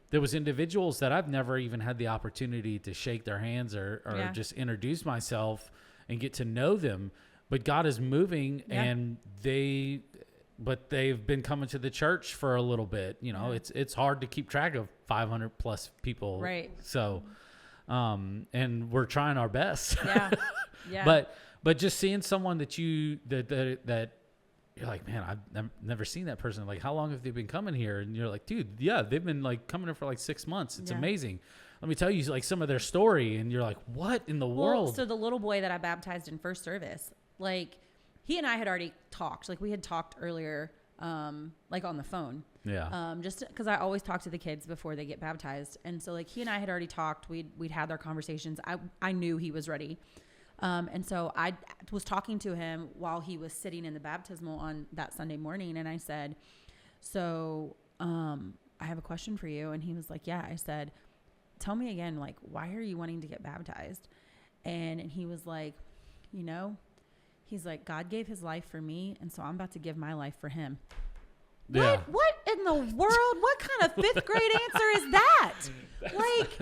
there was individuals that I've never even had the opportunity to shake their hands or just introduce myself and get to know them. But God is moving, and they've been coming to the church for a little bit. You know, it's hard to keep track of 500 plus people. Right. So, and we're trying our best. Yeah. Yeah. But just seeing someone that you're like, man, I've never seen that person. Like, how long have they been coming here? And you're like, dude, they've been like coming here for like 6 months. It's amazing. Let me tell you like some of their story. And you're like, what in the world? So the little boy that I baptized in first service, like he and I had already talked. Like we had talked earlier, like on the phone. Yeah. Just because I always talk to the kids before they get baptized. And so like he and I had already talked. We'd had our conversations. I knew he was ready. And so I was talking to him while he was sitting in the baptismal on that Sunday morning. And I said, so, I have a question for you. And he was like, yeah. I said, tell me again, like, why are you wanting to get baptized? And he was like, you know, he's like, God gave his life for me. And so I'm about to give my life for him. Yeah. What in the world? What kind of 5th grade answer is that? Like,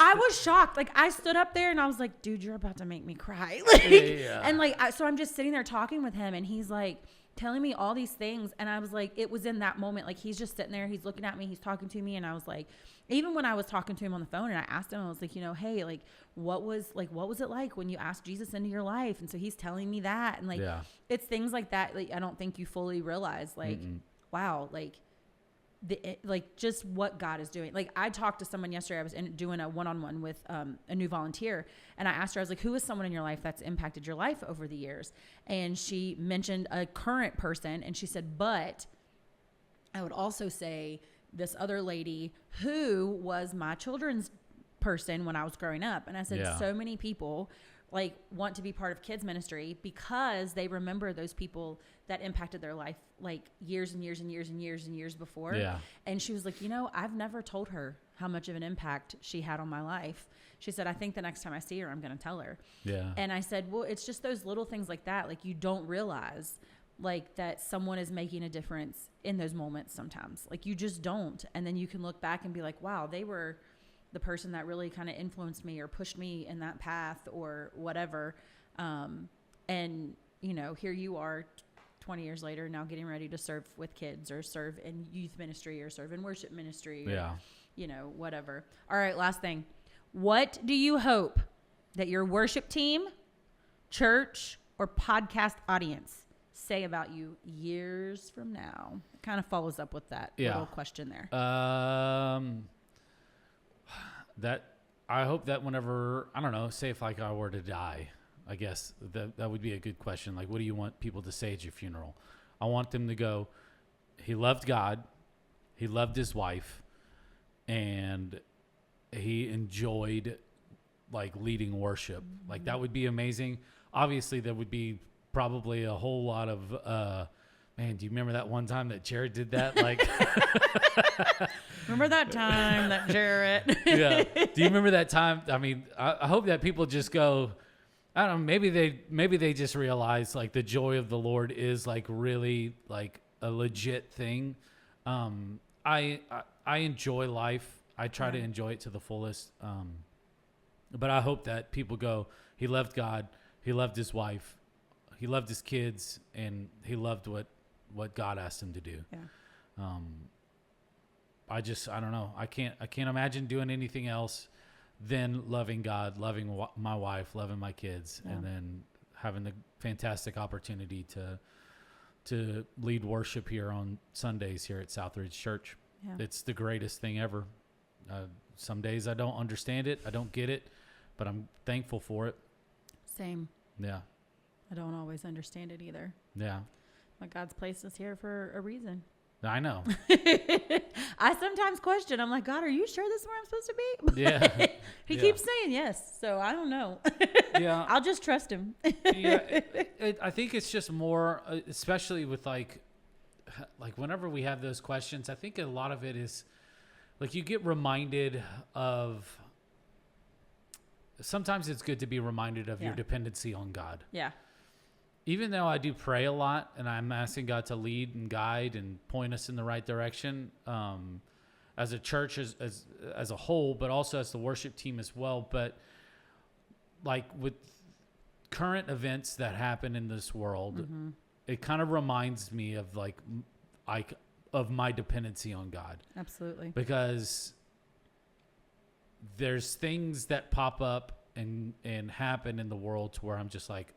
I was shocked. Like, I stood up there and I was like, dude, you're about to make me cry. Like, and like, so I'm just sitting there talking with him, and he's like telling me all these things. And I was like, it was in that moment. Like, he's just sitting there, he's looking at me, he's talking to me. And I was like, even when I was talking to him on the phone and I asked him, I was like, you know, hey, like, what was it like when you asked Jesus into your life? And so he's telling me that. And like, it's things like that. Like, I don't think you fully realize, like, wow, like just what God is doing. Like I talked to someone yesterday. I was doing a one-on-one with a new volunteer, and I asked her, I was like, who is someone in your life that's impacted your life over the years? And she mentioned a current person, and she said, but I would also say this other lady who was my children's person when I was growing up. And I said, so many people like want to be part of kids ministry because they remember those people that impacted their life like years and years and years and years and years before. Yeah. And she was like, I've never told her how much of an impact she had on my life. She said, I think the next time I see her, I'm going to tell her. Yeah. And I said, well, it's just those little things like that. Like you don't realize like that someone is making a difference in those moments sometimes. Like you just don't. And then you can look back and be like, wow, they were the person that really kind of influenced me or pushed me in that path or whatever. And, here you are 20 years later now getting ready to serve with kids or serve in youth ministry or serve in worship ministry. Yeah. Or, whatever. All right. Last thing. What do you hope that your worship team, church, or podcast audience say about you years from now? It kind of follows up with that little question there. That I hope that whenever, I don't know, say if like I were to die, I guess that would be a good question. Like, what do you want people to say at your funeral? I want them to go, he loved God, he loved his wife, and he enjoyed like leading worship. Mm-hmm. Like that would be amazing. Obviously there would be probably a whole lot of, man, do you remember that one time that Jared did that? Like, remember that time that Jared? Yeah. Do you remember that time? I mean, I hope that people just go, I don't know, maybe they just realize like the joy of the Lord is like really like a legit thing. I enjoy life. I try to enjoy it to the fullest. But I hope that people go, he loved God, he loved his wife, he loved his kids, and he loved what God asked him to do. Yeah. I don't know. I can't imagine doing anything else than loving God, loving my wife, loving my kids, and then having the fantastic opportunity to lead worship here on Sundays here at Southridge Church. Yeah. It's the greatest thing ever. Some days I don't understand it. I don't get it, but I'm thankful for it. Same. Yeah. I don't always understand it either. Yeah. But God's placed us here for a reason. I know. I sometimes question. I'm like, God, are you sure this is where I'm supposed to be? But yeah. He keeps saying yes. So I don't know. Yeah. I'll just trust him. Yeah. I think it's just more, especially with like whenever we have those questions, I think a lot of it is like you get reminded of, sometimes it's good to be reminded of your dependency on God. Yeah. Even though I do pray a lot and I'm asking God to lead and guide and point us in the right direction, as a church, as a whole, but also as the worship team as well. But like with current events that happen in this world, it kind of reminds me of of my dependency on God. Absolutely. Because there's things that pop up and happen in the world to where I'm just like,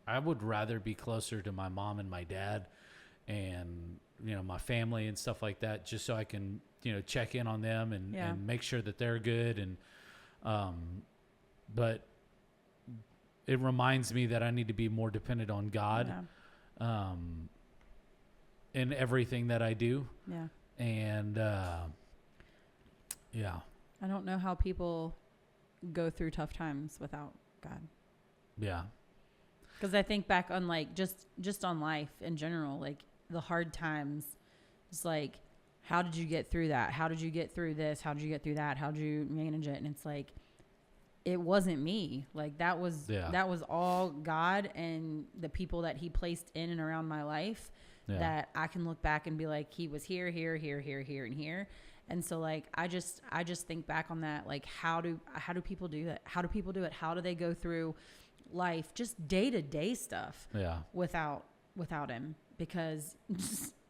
I would rather be closer to my mom and my dad and, my family and stuff like that, just so I can, check in on them and make sure that they're good. And, but it reminds me that I need to be more dependent on God, in everything that I do. Yeah. And, yeah. I don't know how people go through tough times without God. Yeah. Because I think back on just on life in general, like the hard times, it's like, how did you get through that? How did you get through this? How did you get through that? How did you manage it? And it's like, it wasn't me. Like that was all God and the people that he placed in and around my life that I can look back and be like, he was here, here, here, here, here, and here. And so like, I just think back on that. Like, how do people do that? How do people do it? How do they go through life, just day-to-day stuff without him? Because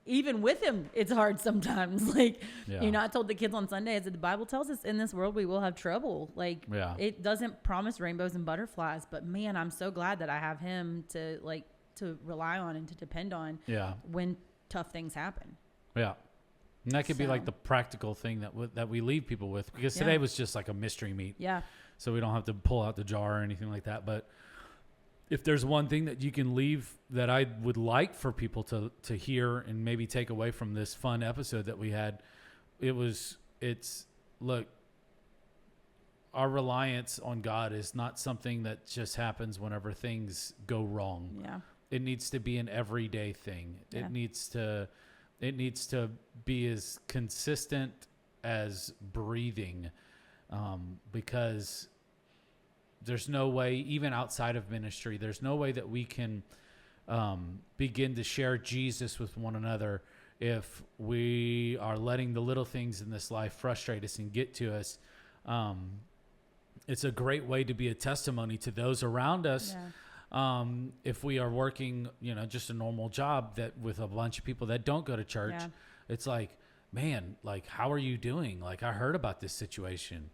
even with him, it's hard sometimes. Like, I told the kids on Sunday, I said, the Bible tells us in this world we will have trouble. Like, it doesn't promise rainbows and butterflies, but man, I'm so glad that I have him to rely on and to depend on when tough things happen. Yeah. And that could be like the practical thing that we leave people with, because today was just like a mystery meat. Yeah. So we don't have to pull out the jar or anything like that. But if there's one thing that you can leave that I would like for people to hear and maybe take away from this fun episode that we had, look, our reliance on God is not something that just happens whenever things go wrong. Yeah. It needs to be an everyday thing. Yeah. It needs to be as consistent as breathing, because there's no way, even outside of ministry, there's no way that we can begin to share Jesus with one another if we are letting the little things in this life frustrate us and get to us. It's a great way to be a testimony to those around us. Yeah. If we are working, just a normal job that with a bunch of people that don't go to church, yeah. It's like, man, like, how are you doing? Like, I heard about this situation.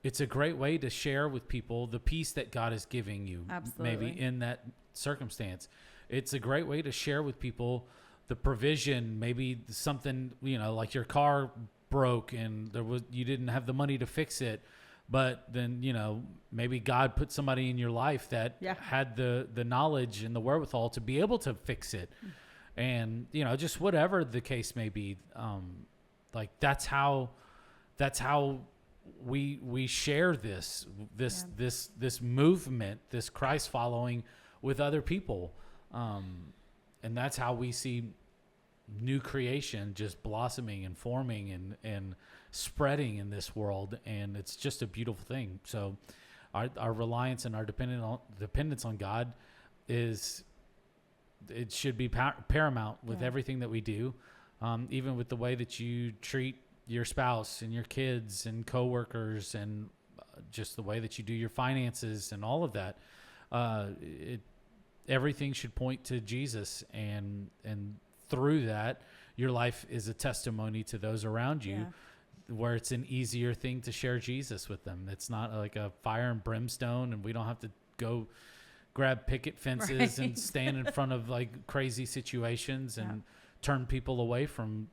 It's a great way to share with people the peace that God is giving you. Absolutely. Maybe in that circumstance. It's a great way to share with people the provision, maybe something, like your car broke and you didn't have the money to fix it. But then, maybe God put somebody in your life that had the knowledge and the wherewithal to be able to fix it. And, just whatever the case may be, like that's how we share this movement, this Christ following with other people. And that's how we see new creation just blossoming and forming and spreading in this world. And it's just a beautiful thing. So our reliance and our dependence on God it should be paramount with everything that we do. Even with the way that you treat your spouse and your kids and coworkers and just the way that you do your finances and all of that. Everything should point to Jesus, and through that, your life is a testimony to those around you, where it's an easier thing to share Jesus with them. It's not like a fire and brimstone, and we don't have to go grab picket fences and stand in front of like crazy situations and turn people away from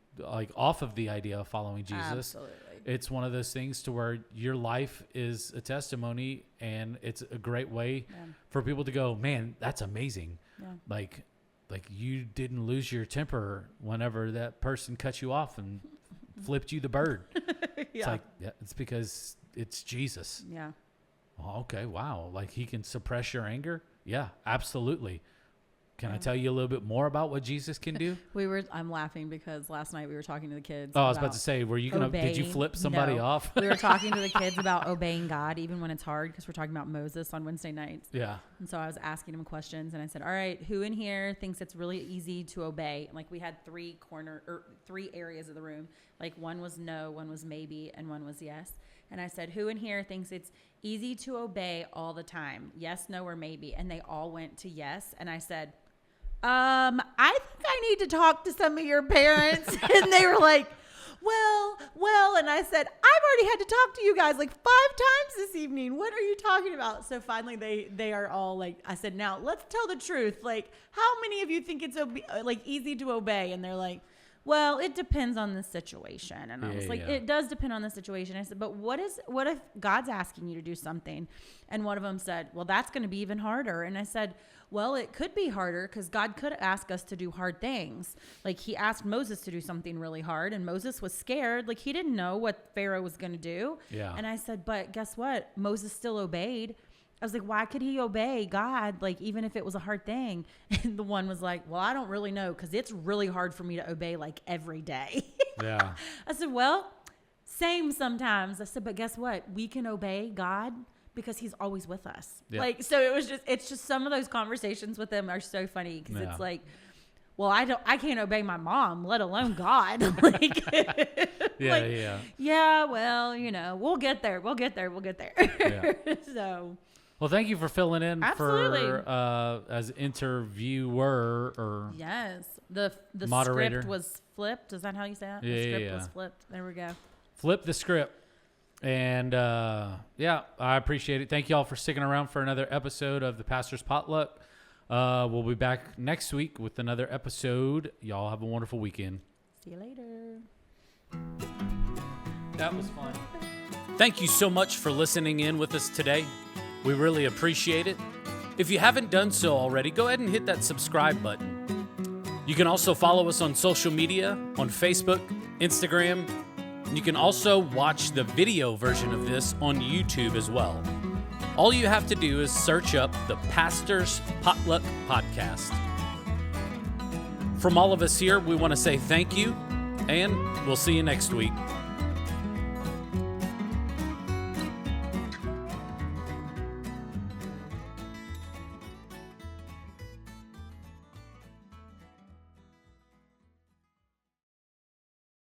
off of the idea of following Jesus. Absolutely. It's one of those things to where your life is a testimony, and it's a great way for people to go, man, that's amazing. Yeah. Like you didn't lose your temper whenever that person cut you off and flipped you the bird. It's like, it's because it's Jesus. Yeah. Oh, okay. Wow. Like he can suppress your anger. Yeah, absolutely. Can I tell you a little bit more about what Jesus can do? I'm laughing because last night we were talking to the kids. Oh, I was about to say, did you flip somebody off? We were talking to the kids about obeying God, even when it's hard, because we're talking about Moses on Wednesday nights. Yeah. And so I was asking them questions, and I said, all right, who in here thinks it's really easy to obey? And we had three areas of the room. Like one was no, one was maybe, and one was yes. And I said, who in here thinks it's easy to obey all the time? Yes, no, or maybe. And they all went to yes. And I said, I think I need to talk to some of your parents. And they were like, well, and I said, I've already had to talk to you guys 5 times this evening. What are you talking about? So finally they are all I said, now let's tell the truth. How many of you think it's easy to obey? And they're like, well, it depends on the situation. And I was it does depend on the situation. I said, but what if God's asking you to do something? And one of them said, well, that's going to be even harder. And I said, well, it could be harder because God could ask us to do hard things. He asked Moses to do something really hard, and Moses was scared. He didn't know what Pharaoh was going to do. Yeah. And I said, but guess what? Moses still obeyed. I was like, why could he obey God, even if it was a hard thing? And the one was like, well, I don't really know, because it's really hard for me to obey every day. Yeah. I said, well, same sometimes. I said, but guess what? We can obey God because he's always with us. Yeah. So it's just some of those conversations with them are so funny, because it's well, I can't obey my mom, let alone God. Yeah, well, we'll get there. Yeah. So. Well, thank you for filling in for as interviewer or yes, the moderator. Script was flipped. Is that how you say it? Yeah, the script was flipped. There we go. Flip the script. And I appreciate it. Thank you all for sticking around for another episode of the Pastor's Potluck. We'll be back next week with another episode. Y'all have a wonderful weekend. See you later. That was fun. Thank you so much for listening in with us today. We really appreciate it. If you haven't done so already, go ahead and hit that subscribe button. You can also follow us on social media, on Facebook, Instagram, You can also watch the video version of this on YouTube as well. All you have to do is search up the Pastor's Potluck Podcast. From all of us here, we want to say thank you, and we'll see you next week.